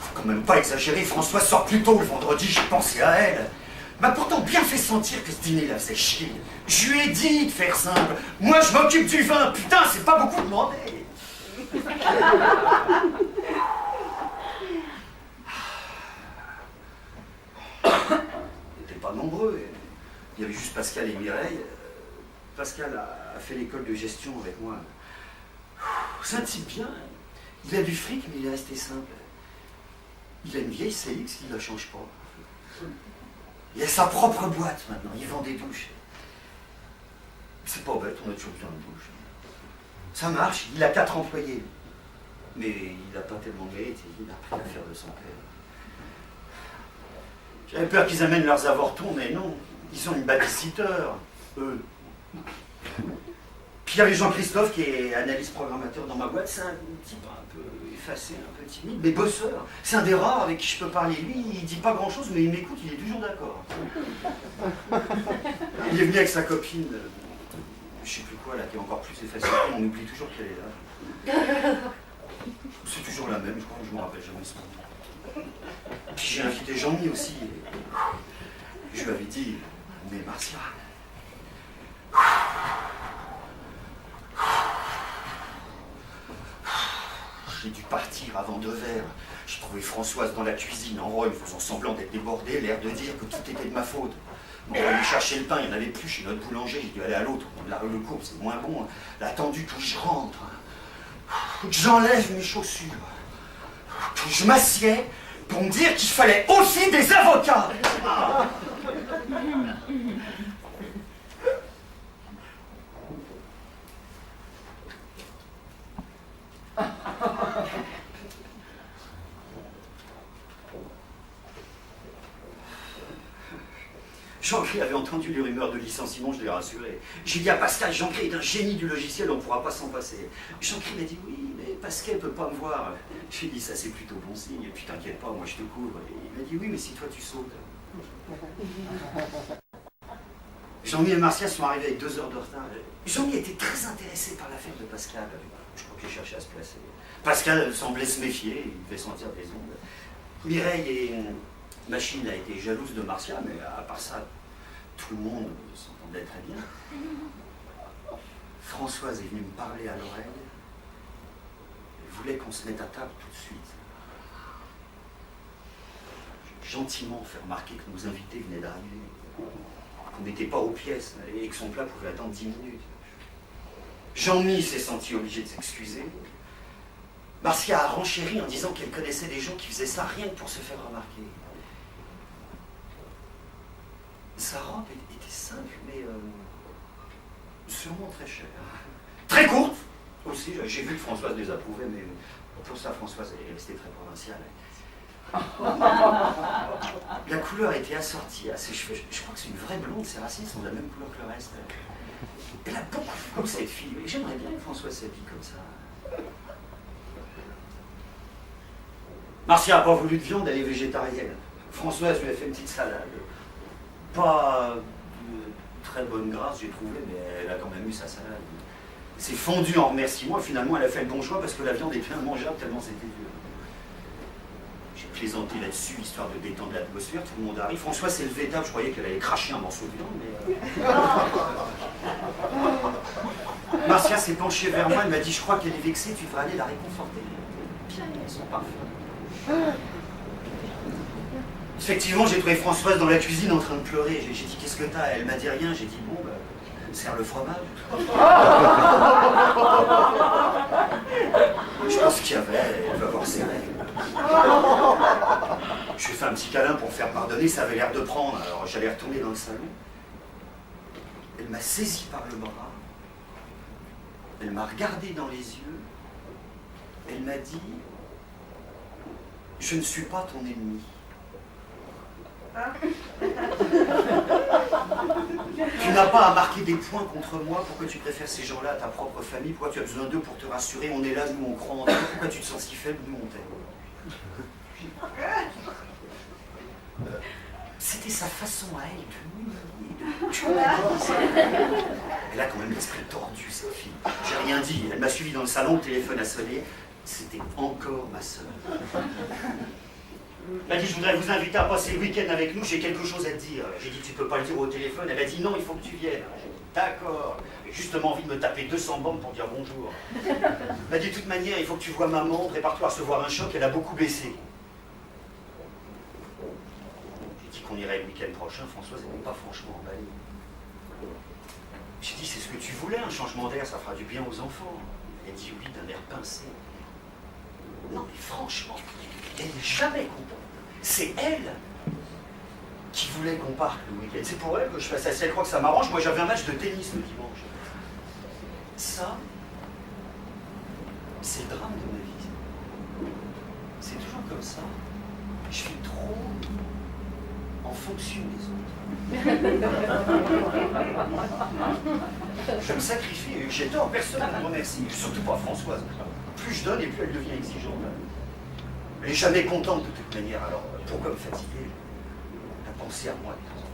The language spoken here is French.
Faut quand même pas exagérer, François sort plus tôt le vendredi, j'ai pensé à elle. M'a pourtant bien fait sentir que ce dîner la faisait chier. Je lui ai dit de faire simple. Moi, je m'occupe du vin. Putain, c'est pas beaucoup demandé. Ils n'étaient pas nombreux. Il y avait juste Pascal et Mireille. Pascal a fait l'école de gestion avec moi. C'est un type bien. Il a du fric, mais il est resté simple. Il a une vieille CX qui ne la change pas. Il a sa propre boîte maintenant, il vend des douches. C'est pas bête, on a toujours besoin de douches. Ça marche, il a 4 employés. Mais il n'a pas tellement mérité, il n'a pris l'affaire de son père. J'avais peur qu'ils amènent leurs avortons, mais non. Ils sont une babysitter, eux. Puis il y avait Jean-Christophe qui est analyste programmateur dans ma boîte. C'est un type un peu effacé, un peu timide, mais bosseur. C'est un des rares avec qui je peux parler. Lui, il dit pas grand-chose, mais il m'écoute, il est toujours d'accord. Il est venu avec sa copine, je sais plus quoi, là, qui est encore plus effacée. On oublie toujours qu'elle est là. C'est toujours la même, je crois, je me rappelle jamais son nom. Puis j'ai invité Jean-Mi aussi. Je lui avais dit, mais Marcia... J'ai dû partir avant 2 verres. J'ai trouvé Françoise dans la cuisine, en rogne, faisant semblant d'être débordée, l'air de dire que tout était de ma faute. On va aller chercher le pain, il n'y en avait plus chez notre boulanger. J'ai dû aller à l'autre, de la rue Le Cours, c'est moins bon. Elle a attendu que je rentre, que j'enlève mes chaussures, que je m'assieds pour me dire qu'il fallait aussi des avocats. Jean-Clé avait entendu les rumeurs de licenciement, je l'ai rassuré. J'ai dit à Pascal, Jean-Clé est un génie du logiciel, on ne pourra pas s'en passer. Jean-Clé m'a dit, oui, mais Pascal ne peut pas me voir. J'ai dit, ça c'est plutôt bon signe, et puis t'inquiète pas, moi je te couvre. Et il m'a dit, oui, mais si toi tu sautes. Jean-Mi et Marcia sont arrivés avec 2 heures de retard. Jean-Mi était très intéressé par l'affaire de Pascal. Je crois qu'il cherchait à se placer. Pascal semblait se méfier, il devait sentir des ondes. Mireille et Machine a été jalouse de Marcia, mais à part ça, tout le monde s'entendait très bien. Françoise est venue me parler à l'oreille. Elle voulait qu'on se mette à table tout de suite. J'ai gentiment fait remarquer que nos invités venaient d'arriver. Qu'on n'était pas aux pièces et que son plat pouvait attendre 10 minutes. Jean-Mi s'est senti obligé de s'excuser. Marcia a renchéri en disant qu'elle connaissait des gens qui faisaient ça rien que pour se faire remarquer. Sa robe était simple, mais sûrement très chère. Très courte aussi, j'ai vu que Françoise les approuvait, mais pour ça, Françoise est restée très provinciale. La couleur était assortie à ses cheveux. Je crois que c'est une vraie blonde, ses racines sont de la même couleur que le reste. Elle a beaucoup de flow, cette fille. J'aimerais bien que Françoise s'habille comme ça. Marcia n'a pas voulu de viande, elle est végétarienne. Françoise lui a fait une petite salade. Pas de très bonne grâce, j'ai trouvé, mais elle a quand même eu sa salade. C'est fondu en remerciement, finalement elle a fait le bon choix parce que la viande était immangeable tellement c'était dur. J'ai plaisanté là-dessus, histoire de détendre l'atmosphère, tout le monde arrive. François s'est levé table, je croyais qu'elle allait cracher un morceau de viande, mais... Marcia s'est penchée vers moi, elle m'a dit, je crois qu'elle est vexée, tu vas aller la réconforter. Bien, elles sont parfaites. Effectivement, j'ai trouvé Françoise dans la cuisine en train de pleurer. J'ai dit, qu'est-ce que t'as? Elle m'a dit rien. J'ai dit, bon, bah, serre le fromage. Je pense qu'il y avait, elle va voir ses règles. Je lui ai fait un petit câlin pour faire pardonner, ça avait l'air de prendre. Alors j'allais retourner dans le salon. Elle m'a saisi par le bras. Elle m'a regardé dans les yeux. Elle m'a dit, je ne suis pas ton ennemi. Tu n'as pas à marquer des points contre moi. Pourquoi tu préfères ces gens-là à ta propre famille? Pourquoi tu as besoin d'eux pour te rassurer? On est là, nous on croit en toi. Pourquoi tu te sens si faible? Nous on t'aime. C'était c'était sa façon à elle de m'humilier, de tuer la gorge. Elle a quand même l'esprit tordu, cette fille. J'ai rien dit. Elle m'a suivi dans le salon, le téléphone a sonné. C'était encore ma sœur. Elle m'a dit, je voudrais vous inviter à passer le week-end avec nous, j'ai quelque chose à te dire. J'ai dit, tu peux pas le dire au téléphone. Elle a dit, non, il faut que tu viennes. J'ai dit, d'accord. J'ai justement envie de me taper 200 bandes pour dire bonjour. Elle m'a dit, de toute manière, il faut que tu vois maman, prépare-toi à recevoir un choc, elle a beaucoup baissé. J'ai dit qu'on irait le week-end prochain, Françoise n'était pas franchement emballée. J'ai dit, c'est ce que tu voulais, un changement d'air, ça fera du bien aux enfants. Elle a dit oui d'un air pincé. Non mais franchement, elle n'est jamais contente. C'est elle qui voulait qu'on parte le week-end. C'est pour elle que je fasse ça. Si elle croit que ça m'arrange, moi j'avais un match de tennis le dimanche. Ça, c'est le drame de ma vie. C'est toujours comme ça. Je suis trop en fonction des autres. Je me sacrifie et j'ai tort, personne ne me remercie. Surtout pas Françoise. Plus je donne et plus elle devient exigeante. Elle n'est jamais contente de toute manière, alors pourquoi me fatiguer? Elle a pensé à moi de temps en temps.